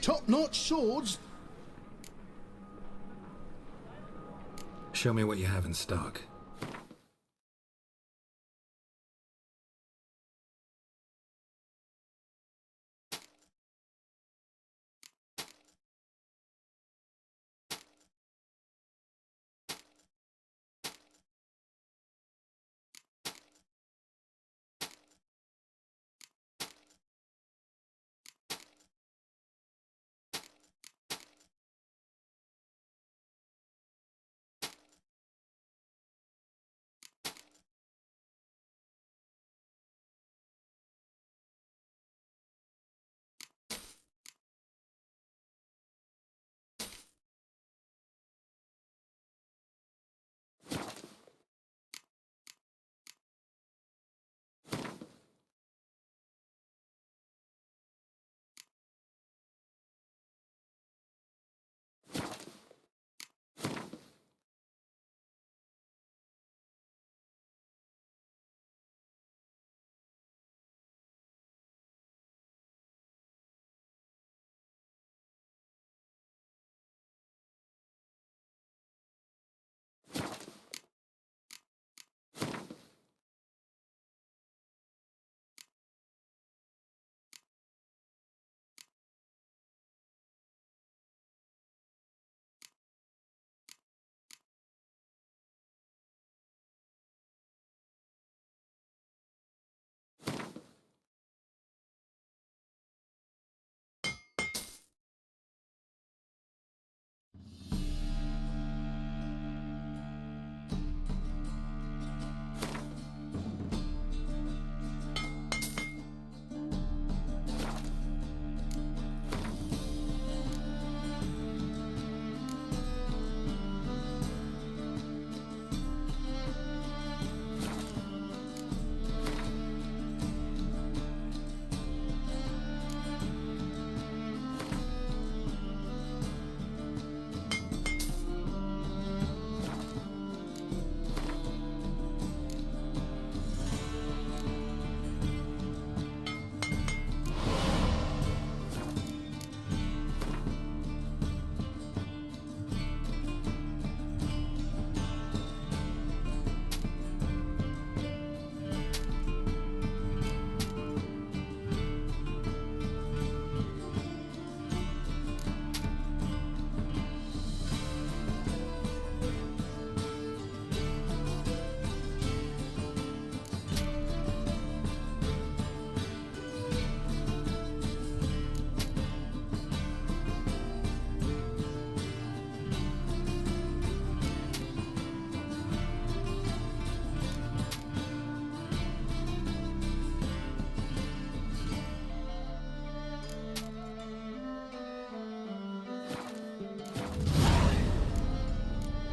Top-notch swords. Show me what you have in stock.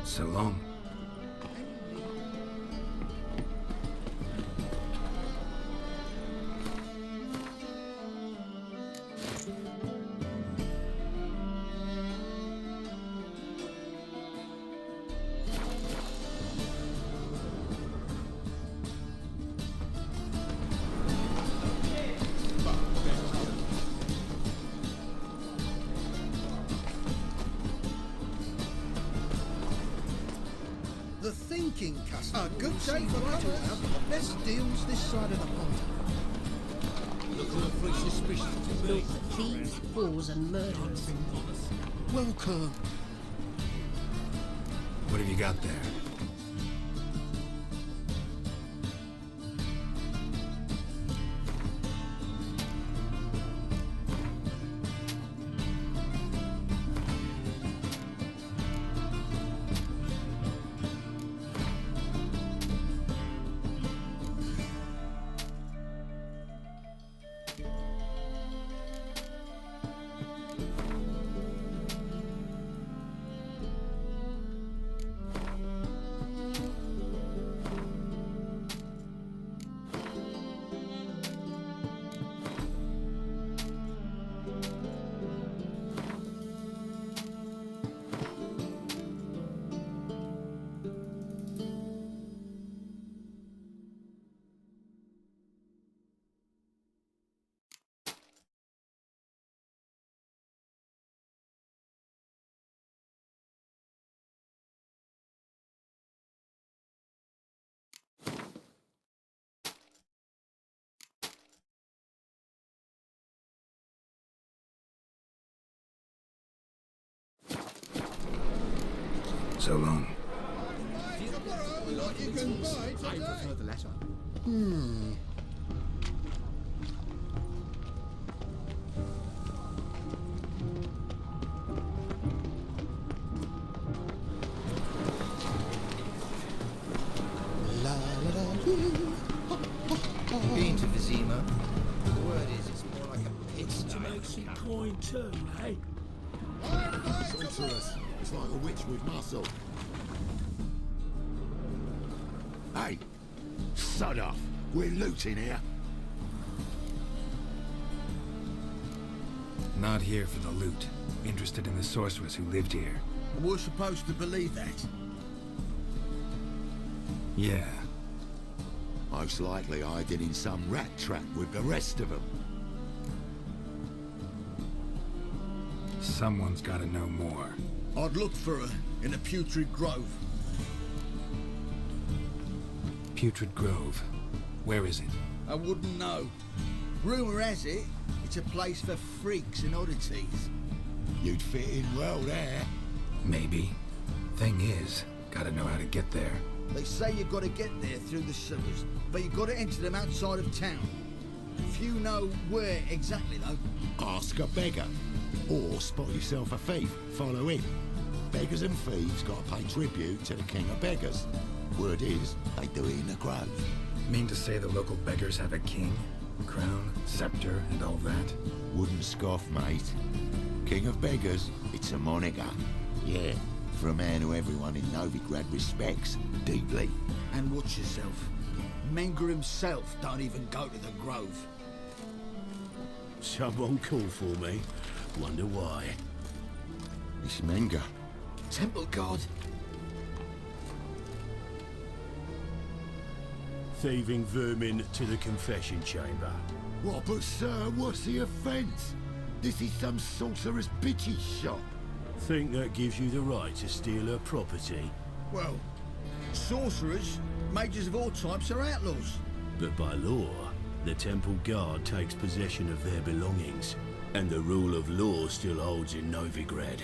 So long. The thinking customer. A good day for right around. Best deals this side of the pond. Look for the free suspicions. Look for thieves, whores and murderers. Welcome. What have you got there? so long. You can buy I today. prefer the latter. La la la. Been to Vizima? The word is it's more like a pigsty. To make some coin too, eh? Sorceress. It's like a witch with muscle. Hey, sod off. We're looting here. Not here for the loot. Interested in the sorceress who lived here. We're supposed to believe that. Yeah. Most likely hiding in some rat trap with the rest of them. Someone's gotta know more. I'd look for her in a putrid grove. Putrid Grove. Where is it? I wouldn't know. Rumour has it, it's a place for freaks and oddities. You'd fit in well there. Maybe. Thing is, gotta know how to get there. They say you've got to get there through the sewers, but you've got to enter them outside of town. Few know where exactly, though. Ask a beggar. Or spot yourself a thief. Follow him. Beggars and thieves got to pay tribute to the king of beggars. Word is, they do it in the grove. Mean to say the local beggars have a king? Crown, scepter, and all that? Wouldn't scoff, mate. King of beggars, it's a moniker. Yeah, for a man who everyone in Novigrad respects deeply. And watch yourself. Menger himself don't even go to the grove. Someone called for me. Wonder why. It's Menger. Temple God. Thieving vermin to the confession chamber. What, but sir, what's the offence? This is some sorcerer's bitch's shop. Think that gives you the right to steal her property? Well, sorcerers, mages of all types are outlaws. But by law, the temple guard takes possession of their belongings, and the rule of law still holds in Novigrad.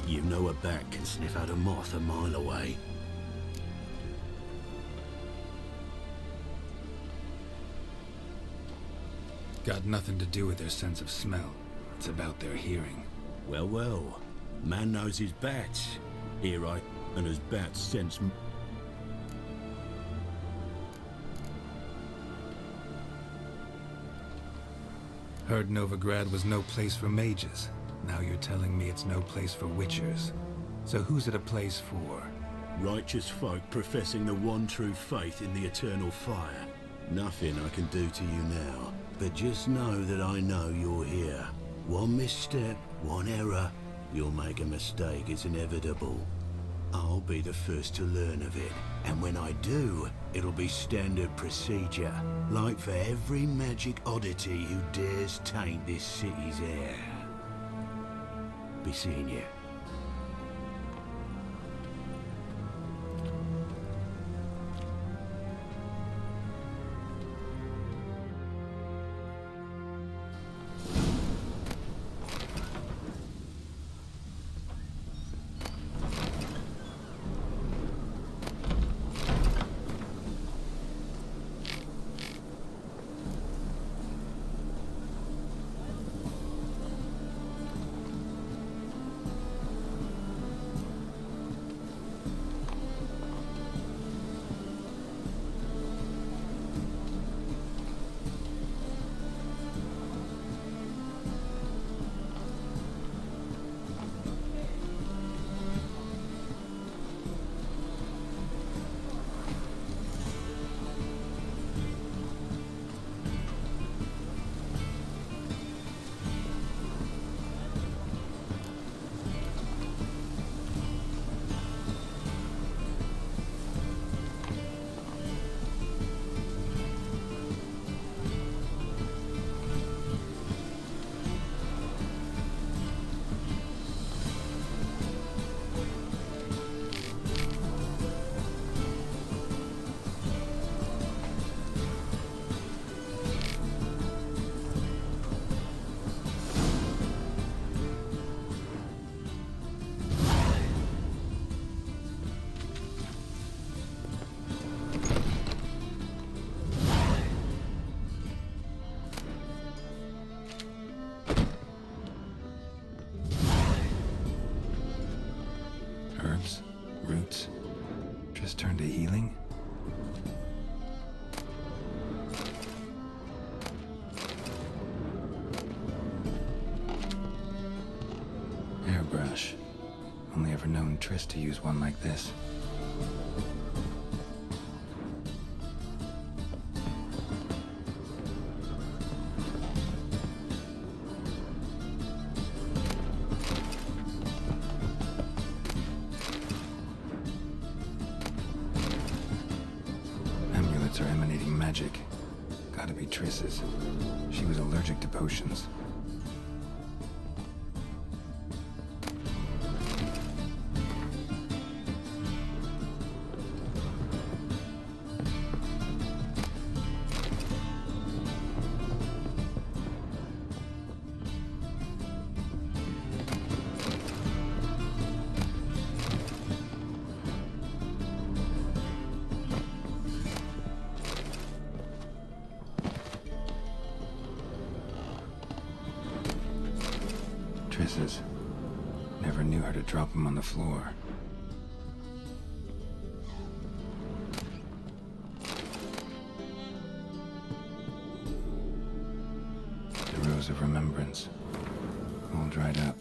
You know a bat can sniff out a moth a mile away. Got nothing to do with their sense of smell. It's about their hearing. Well, well. Man knows his bats. Here I... and his bats sense... Heard Novigrad was no place for mages. Now you're telling me it's no place for witchers. So who's it a place for? Righteous folk professing the one true faith in the eternal fire. Nothing I can do to you now, but just know that I know you're here. One misstep, one error, you'll make a mistake, it's inevitable. I'll be the first to learn of it, and when I do, it'll be standard procedure, like for every magic oddity who dares taint this city's air. Be seeing you. Only ever known Triss to use one like this. Amulets are emanating magic. Gotta be Triss's. She was allergic to potions. Triss's. Never knew her to drop them on the floor. The Rose of Remembrance. All dried up.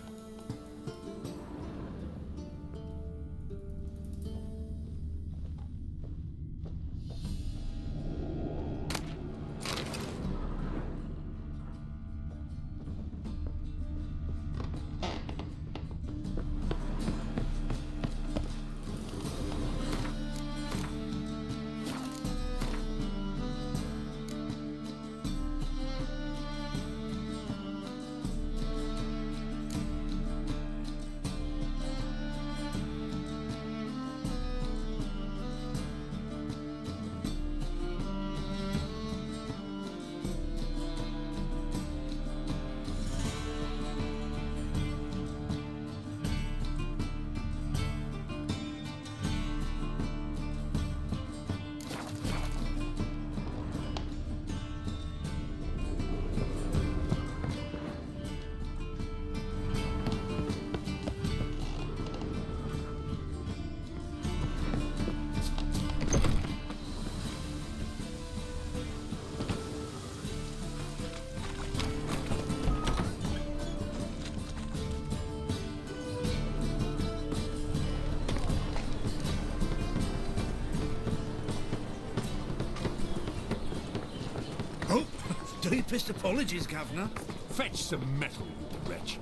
Deepest apologies, Governor. Fetch some metal, you wretch.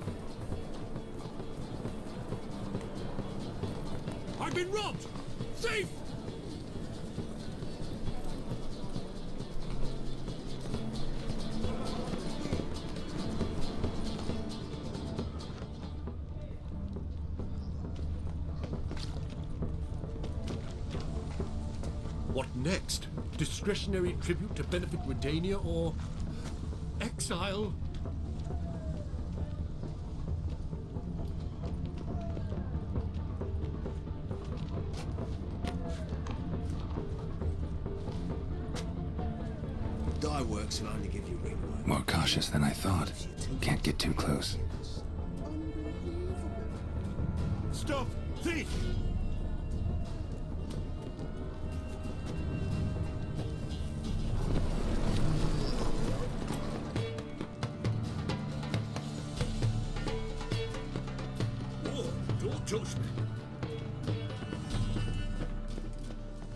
I've been robbed! Thief! What next? Discretionary tribute to benefit Redania or exile? Dye works will only give you ring work. More cautious than I thought. Can't get too close. Stop! Thief! Touch me.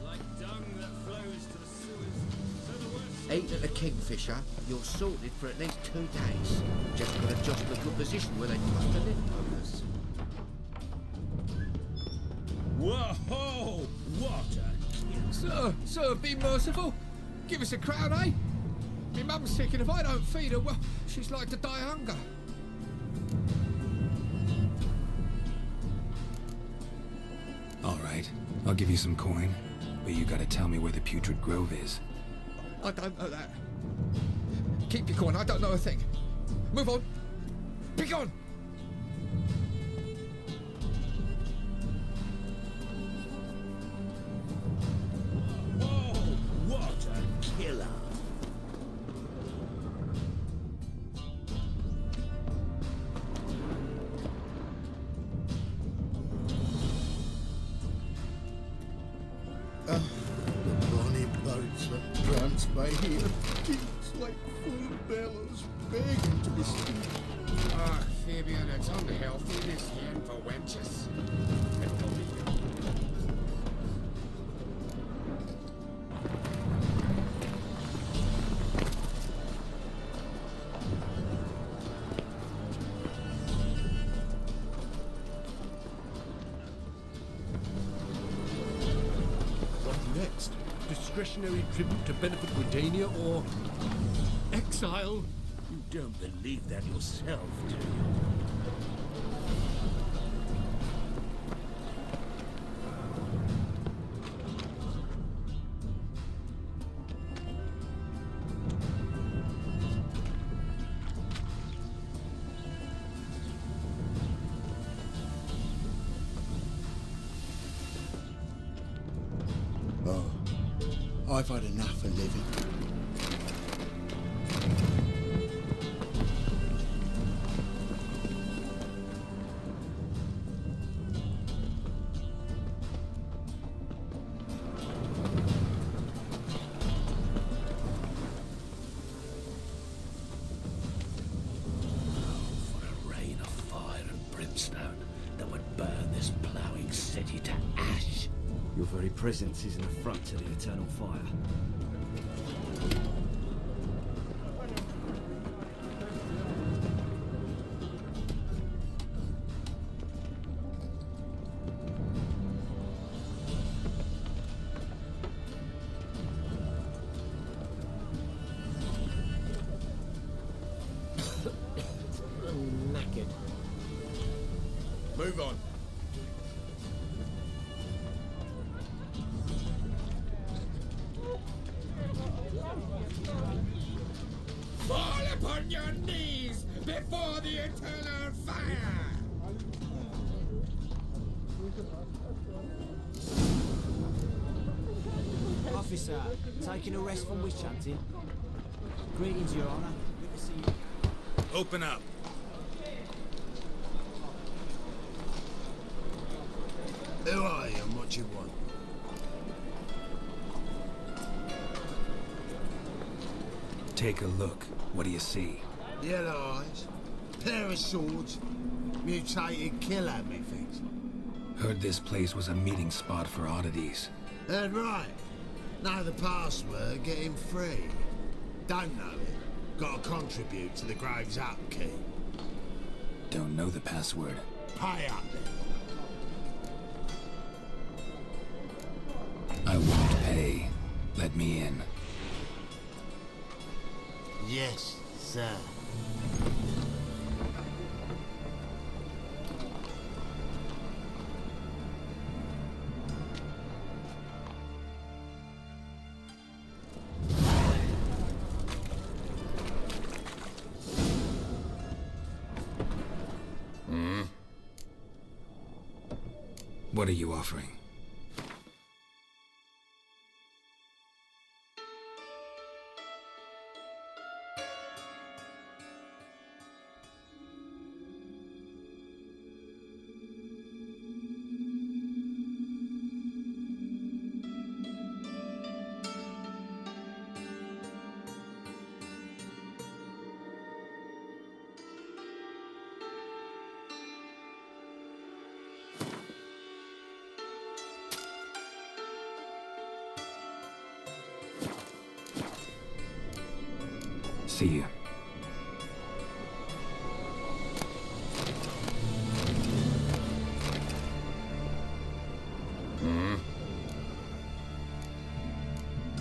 Like dung that flows to the sewers. So the worst. Eat at the Kingfisher, you're sorted for at least 2 days. Just got to adjust the good position where they put the lint bonus. Whoa! What a... Sir, be merciful. Give us a crown, eh? My mum's sick, and if I don't feed her, well, she's like to die of hunger. All right, I'll give you some coin, but you gotta tell me where the Putrid Grove is. I don't know that. Keep your coin, I don't know a thing. Move on. Be gone! Whoa! What a killer! The bonny boats that prance by here, keeps like full bellows begging to be steered. Ah, fear maybe an it's unhealthy this hen for wenches. What next? Discretionary tribute to benefit Redania or exile? You don't believe that yourself, do you? Oh, I've had enough of living. For a rain of fire and brimstone that would burn this ploughing city to ash. Your very presence is an affront to the eternal fire. I'm knackered. Move on. Fall upon your knees before the eternal fire! Officer, taking a rest from witch hunting. Greetings, Your Honor. Good to see you. Open up. Who are you and what you want? Take a look. What do you see? Yellow eyes, pair of swords, mutated killer methods. Heard this place was a meeting spot for oddities. Heard right. Know the password, get him free. Don't know it. Got to contribute to the Graves upkeep. Don't know the password. Pay up then. I won't pay. Let me in. Yes, sir. What are you offering? See you.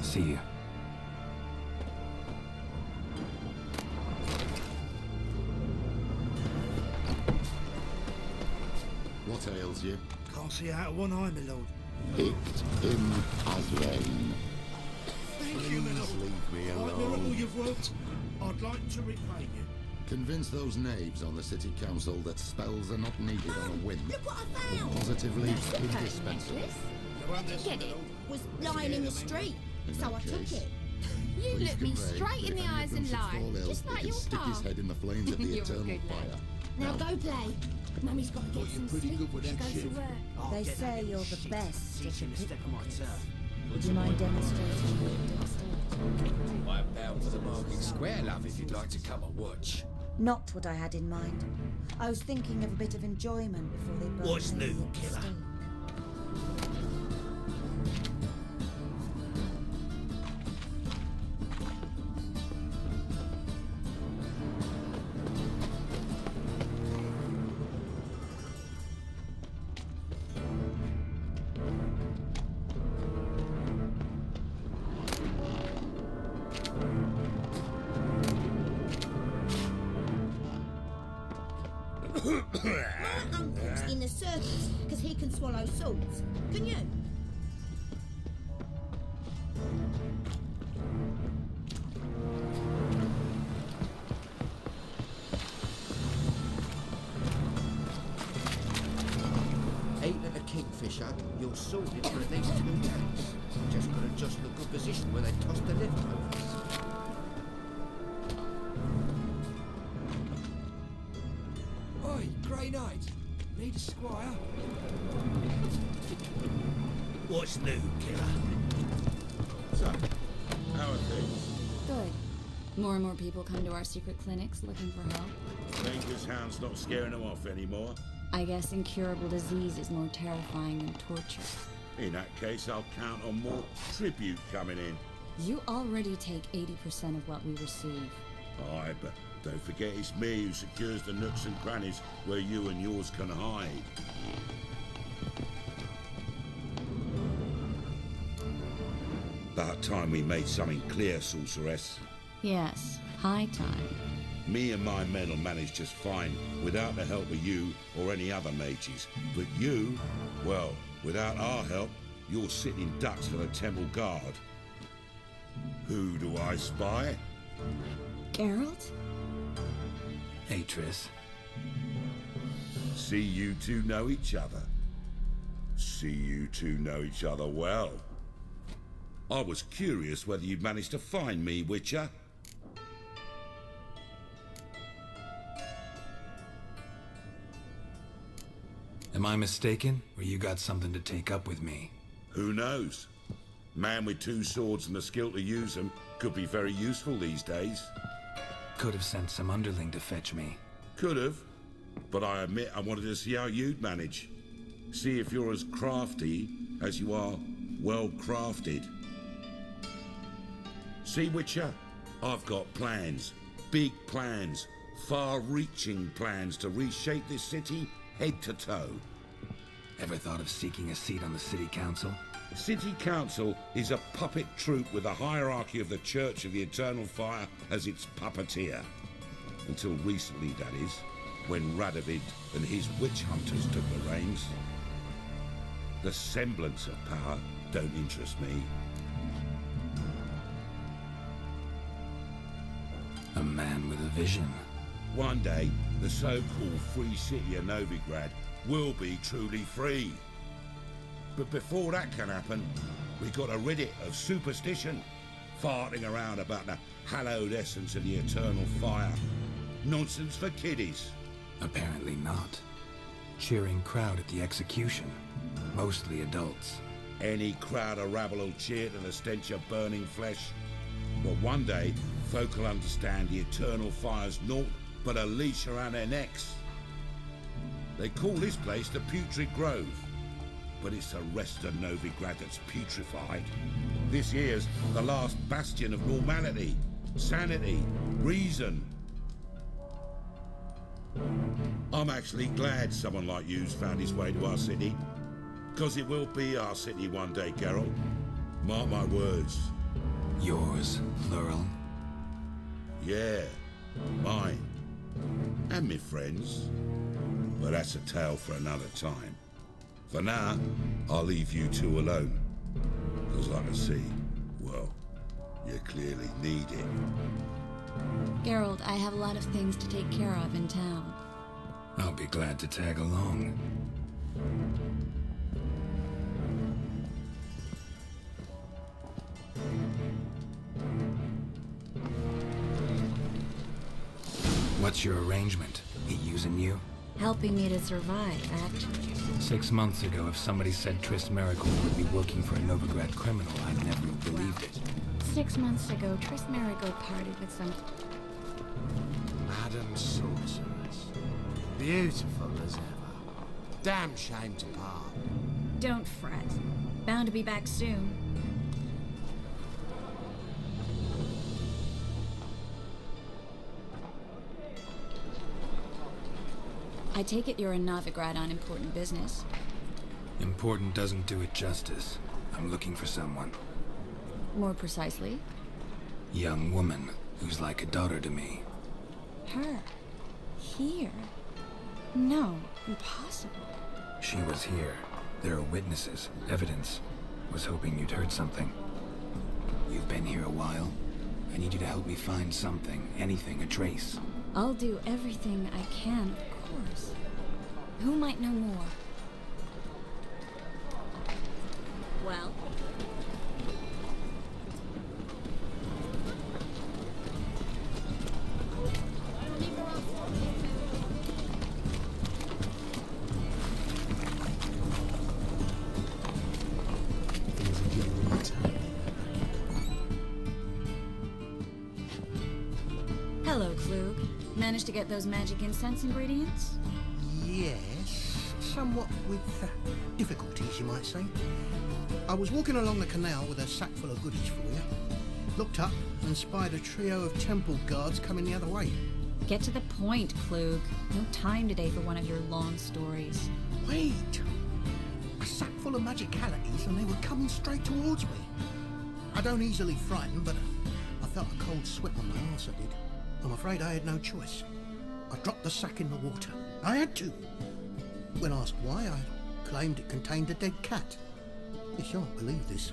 See you. What ails you? Can't see out of one eye, my lord. Picked him as rain. Thank you, my lord. Leave me I admire all alone. you've wrought. I'd like to repay you. Convince those knaves on the city council that spells are not needed on a whim. Look what I They're found! positively It's a perfect indispensable. necklace. No wonder, Get my it? lord. Was lying in the street, In so that I took case, it. You please look me convey straight that in if the any of eyes them and should lie, fall ill, just he like can your stick his father. head in the flames of the You're a eternal good lad. fire. Now go play. Mummy's got to get some pretty sleep good with when she that goes shit. to work. I'll They get say that you're the shit. best Teach him at to step on my turf. Would you mind demonstrating your dexterity? I'm bound for the market square, love, if you'd like to come and watch. Not what I had in mind. I was thinking of a bit of enjoyment before they burn What's me new, at the killer? stake. My uncle's in the circus because he can swallow swords. Can you? Eight at a kingfisher, you're sorted for at least 2 days. Just got to adjust the good position where they toss the leftovers. Oi, Grey Knight. Need a squire? What's new, killer? So, how are things? Good. More and more people come to our secret clinics looking for help. Maker's Hound's not scaring them off anymore. I guess incurable disease is more terrifying than torture. In that case, I'll count on more tribute coming in. You already take 80% of what we receive. Aye, but don't forget it's me who secures the nooks and crannies where you and yours can hide. About time we made something clear, sorceress. Yes, high time. Me and my men will manage just fine without the help of you or any other mages. But you, well, without our help, you're sitting ducks for the temple guard. Who do I spy? Geralt? Hey, Triss. See you two know each other. See you two know each other well. I was curious whether you'd managed to find me, Witcher. Am I mistaken, or you got something to take up with me? Who knows? Man with 2 swords and the skill to use them could be very useful these days. Could have sent some underling to fetch me. Could have, but I admit I wanted to see how you'd manage. See if you're as crafty as you are well crafted. See, Witcher, I've got plans. Big plans. Far-reaching plans to reshape this city head to toe. Ever thought of seeking a seat on the city council? City Council is a puppet troupe with the hierarchy of the Church of the Eternal Fire as its puppeteer. Until recently, that is, when Radovid and his witch hunters took the reins. The semblance of power don't interest me. A man with a vision. One day, the so-called free city of Novigrad will be truly free. But before that can happen, we got to rid it of superstition, farting around about the hallowed essence of the eternal fire. Nonsense for kiddies. Apparently not. Cheering crowd at the execution. Mostly adults. Any crowd of rabble will cheer to the stench of burning flesh. But one day, folk will understand the eternal fire's naught but a leash around their necks. They call this place the Putrid Grove, but it's the rest of Novigrad that's putrefied. This here's the last bastion of normality, sanity, reason. I'm actually glad someone like you's found his way to our city, because it will be our city one day, Geralt. Mark my words. Yours, plural. Yeah, mine. And me friends. But that's a tale for another time. For now, I'll leave you two alone. Because I can see, well, you clearly need it. Geralt, I have a lot of things to take care of in town. I'll be glad to tag along. What's your arrangement? He using you? Helping me to survive, actually. 6 months ago, if somebody said Triss Merigold would be working for a Novigrad criminal, I'd never have believed it. 6 months ago, Triss Merigold parted with some... Madam Sorceress. Beautiful as ever. Damn shame to part. Don't fret. Bound to be back soon. I take it you're a Novigrad on important business. Important doesn't do it justice. I'm looking for someone. More precisely? Young woman who's like a daughter to me. Her? Here? No, impossible. She was here. There are witnesses, evidence. Was hoping you'd heard something. You've been here a while. I need you to help me find something, anything, a trace. I'll do everything I can, of course. Who might know more? Well? Hello, Klug. Managed to get those magic incense ingredients? Yes, somewhat with difficulties, you might say. I was walking along the canal with a sack full of goodies for you. Looked up and spied a trio of temple guards coming the other way. Get to the point, Klug. No time today for one of your long stories. Wait! A sack full of magicalities and they were coming straight towards me. I don't easily frighten, but I felt a cold sweat on my arse, I did. I'm afraid I had no choice. I dropped the sack in the water. I had to. When asked why, I claimed it contained a dead cat. You shan't believe this,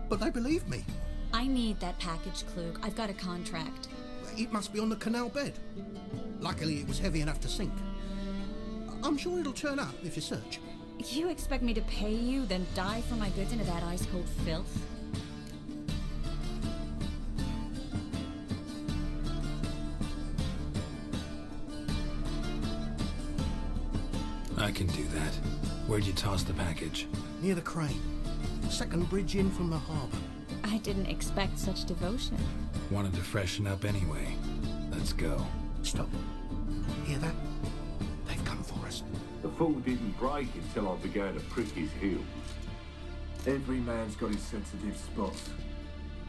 but they believed me. I need that package, Klug. I've got a contract. It must be on the canal bed. Luckily, it was heavy enough to sink. I'm sure it'll turn up if you search. You expect me to pay you, then dive for my goods into that ice-cold filth? I can do that. Where'd you toss the package? Near the crane. Second bridge in from the harbour. I didn't expect such devotion. Wanted to freshen up anyway. Let's go. Stop. Hear that? They've come for us. The fool didn't break until I began to prick his heels. Every man's got his sensitive spots.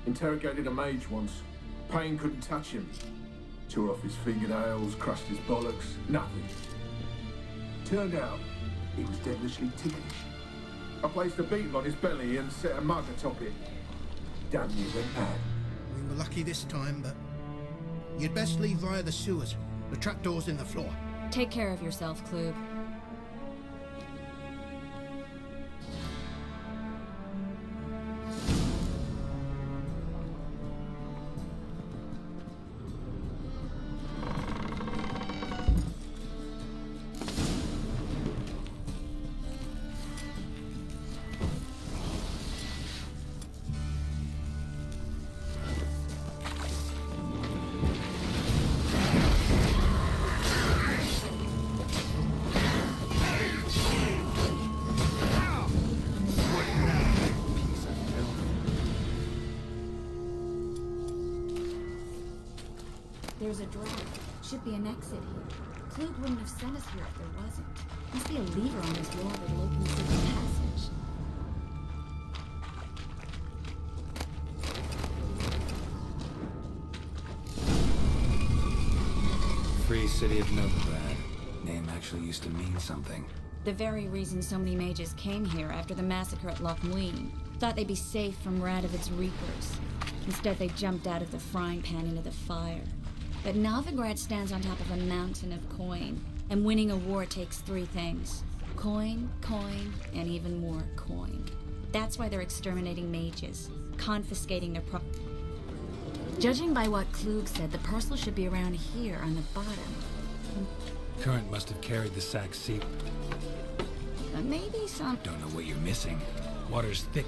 Interrogated a mage once. Pain couldn't touch him. Tore off his fingernails, crushed his bollocks, nothing. Turned out, he was devilishly ticklish. I placed a beetle on his belly and set a mug atop it. Damn near went mad. We were lucky this time, but you'd best leave via the sewers. The trapdoor's in the floor. Take care of yourself, Klug. There's a door. Should be an exit here. Klug wouldn't have sent us here if there wasn't. Must be a lever on this wall that'll open through the passage. Free City of Novigrad. Name actually used to mean something. The very reason so many mages came here after the massacre at Loch Muin. Thought they'd be safe from Radovid's reapers. Instead, they jumped out of the frying pan into the fire. But Novigrad stands on top of a mountain of coin, and winning a war takes three things. Coin, coin, and even more coin. That's why they're exterminating mages, confiscating their Judging by what Klug said, the parcel should be around here on the bottom. Current must have carried the sack seep. But maybe some... Don't know what you're missing. Water's thick.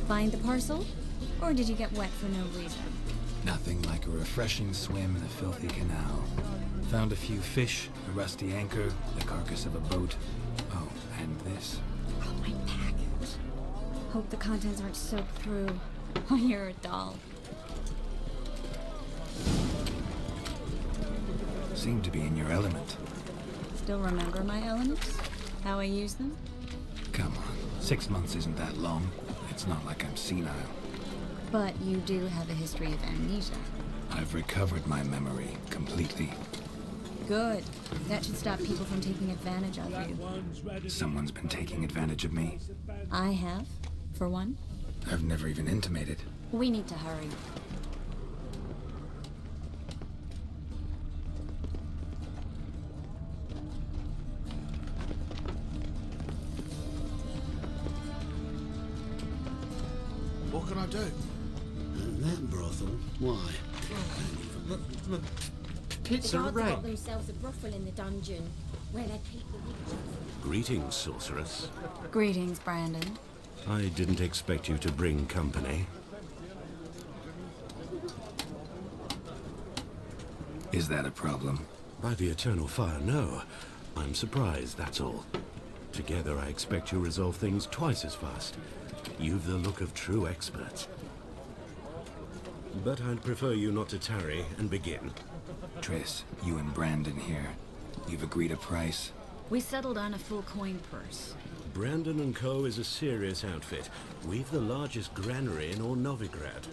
Find the parcel? Or did you get wet for no reason? Nothing like a refreshing swim in a filthy canal. Found a few fish, a rusty anchor, the carcass of a boat. Oh, and this. Oh, my package. Hope the contents aren't soaked through. Oh, you're a doll. Seem to be in your element. Still remember my elements? How I use them? Come on, 6 months isn't that long. It's not like I'm senile. But you do have a history of amnesia. I've recovered my memory completely. Good. That should stop people from taking advantage of you. Someone's been taking advantage of me. I have, for one. I've never even intimated. We need to hurry. What can I do? That brothel? Why? Pits The are guards red. got themselves a brothel in the dungeon, where they keep the witches. Greetings, sorceress. Greetings, Brandon. I didn't expect you to bring company. Is that a problem? By the eternal fire, no. I'm surprised, that's all. Together, I expect you resolve things twice as fast. You've the look of true experts. But I'd prefer you not to tarry and begin. Triss, you and Brandon here. You've agreed a price? We settled on a full coin purse. Brandon & Co. is a serious outfit. We've the largest granary in all Novigrad.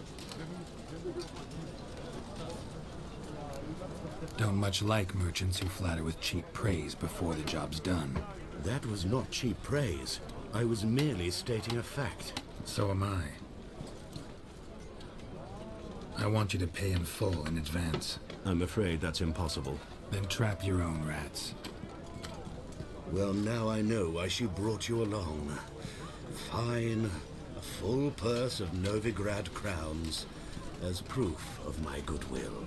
Don't much like merchants who flatter with cheap praise before the job's done. That was not cheap praise. I was merely stating a fact. So am I. I want you to pay in full in advance. I'm afraid that's impossible. Then trap your own rats. Well, now I know why she brought you along. Fine. A full purse of Novigrad crowns as proof of my goodwill.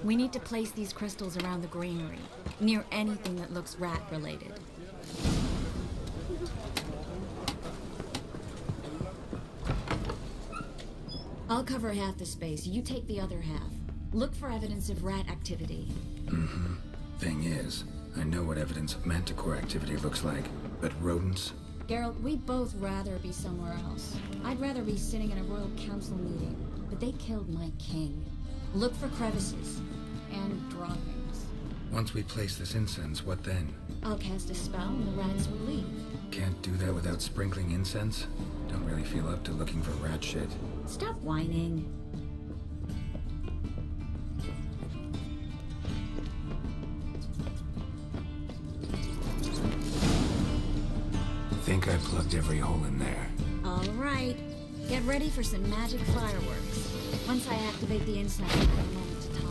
We need to place these crystals around the granary, near anything that looks rat-related. I'll cover half the space, you take the other half. Look for evidence of rat activity. Mm-hmm. Thing is, I know what evidence of manticore activity looks like, but rodents? Geralt, we'd both rather be somewhere else. I'd rather be sitting in a royal council meeting, but they killed my king. Look for crevices and droppings. Once we place this incense, what then? I'll cast a spell and the rats will leave. Can't do that without sprinkling incense? Don't really feel up to looking for rat shit. Stop whining. Think I plugged every hole in there. All right. Get ready for some magic fireworks. Once I activate the incense, we'll have a moment to talk.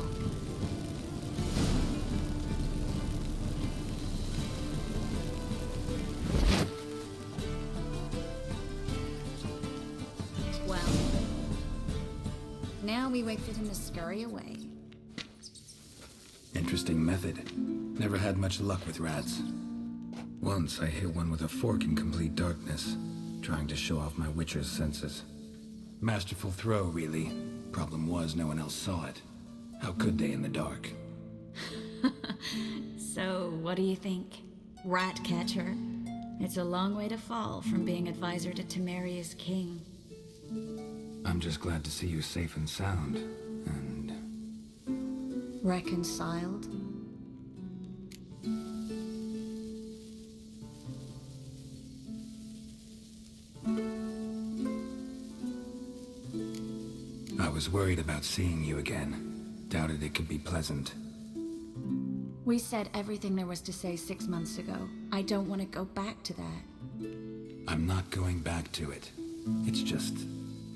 Well, now we wait for them to scurry away. Interesting method. Never had much luck with rats. Once I hit one with a fork in complete darkness, trying to show off my witcher's senses. Masterful throw, really. Problem was, no one else saw it. How could they in the dark? So, what do you think? Rat catcher? It's a long way to fall from being advisor to Temeria's king. I'm just glad to see you safe and sound, and... Reconciled? I was worried about seeing you again. Doubted it could be pleasant. We said everything there was to say 6 months ago. I don't want to go back to that. I'm not going back to it.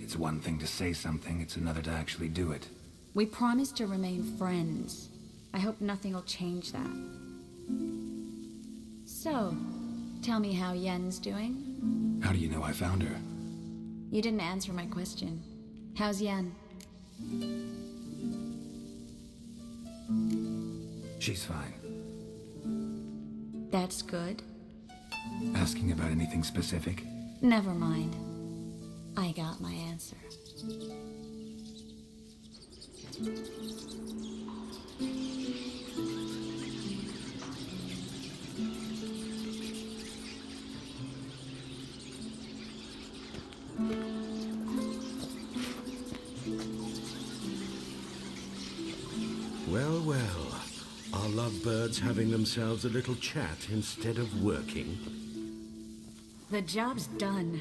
It's one thing to say something, it's another to actually do it. We promised to remain friends. I hope nothing will change that. So, tell me how Yen's doing? How do you know I found her? You didn't answer my question. How's Yen? She's fine. That's good. Asking about anything specific? Never mind. I got my answer. Well, well. Are lovebirds having themselves a little chat instead of working? The job's done.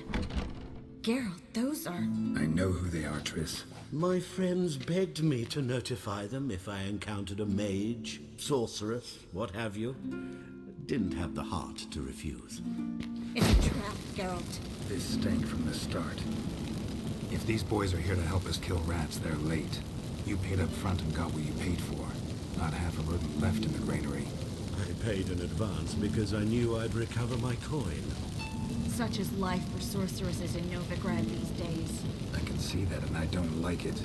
Geralt, those are... I know who they are, Triss. My friends begged me to notify them if I encountered a mage, sorceress, what have you. Didn't have the heart to refuse. It's a trap, Geralt. This stank from the start. If these boys are here to help us kill rats, they're late. You paid up front and got what you paid for. Not half a rodent left in the granary. I paid in advance because I knew I'd recover my coin. Such is life for sorceresses in Novigrad these days. I can see that, and I don't like it.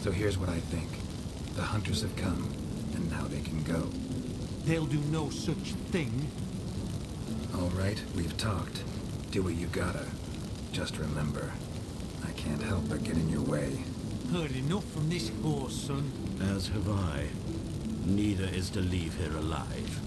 So here's what I think. The hunters have come, and now they can go. They'll do no such thing. All right, we've talked. Do what you gotta. Just remember, I can't help but get in your way. Heard enough from this horse, son. As have I. Neither is to leave here alive.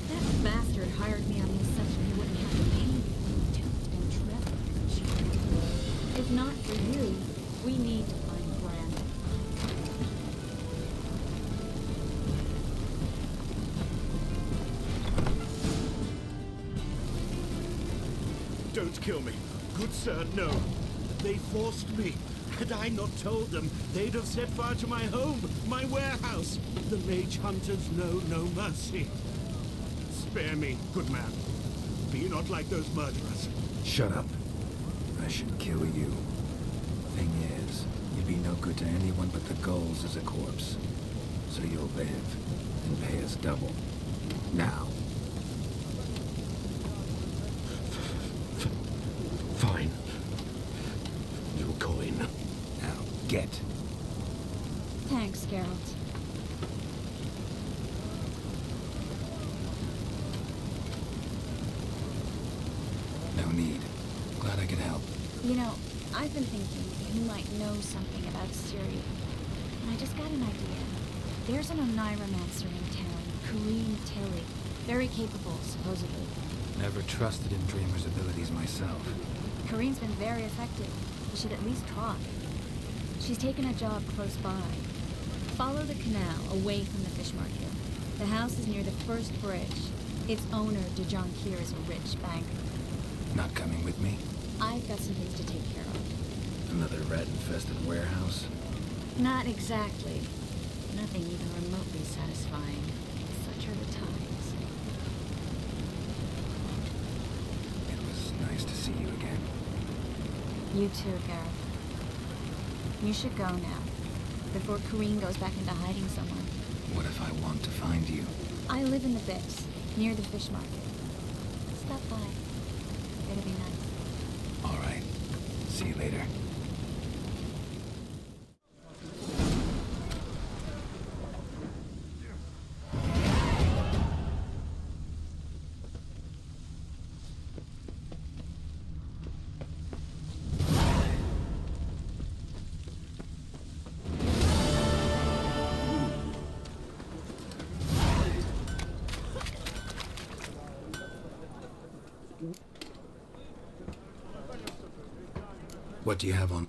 That bastard hired me on the assumption he wouldn't have to pay me for Tooth and Trevor. If not for you, we need to find Brand. Don't kill me. Good sir, no. They forced me. Had I not told them, they'd have set fire to my home, my warehouse. The mage hunters know no mercy. Spare me, good man. Be not like those murderers. Shut up. I should kill you. Thing is, you'd be no good to anyone but the gulls as a corpse. So you'll live, and pay us double. Now. Fine. Your coin. Now, get. Thanks, Geralt. No need. Glad I could help. You know, I've been thinking you might know something about Syria. And I just got an idea. There's an Oneiromancer in town, Kareem Tilly. Very capable, supposedly. Never trusted in Dreamer's abilities myself. Kareem's been very effective. You should at least try. She's taken a job close by. Follow the canal away from the fish market. The house is near the first bridge. Its owner, Dejon Kier, is a rich banker. Not coming with me? I've got some things to take care of. Another rat-infested warehouse? Not exactly. Nothing even remotely satisfying. Such are the times. It was nice to see you again. You too, Geralt. You should go now, before Kareem goes back into hiding somewhere. What if I want to find you? I live in the Bix, near the fish market. Stop by. It'll be nice. All right. See you later. What do you have on?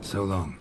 So long.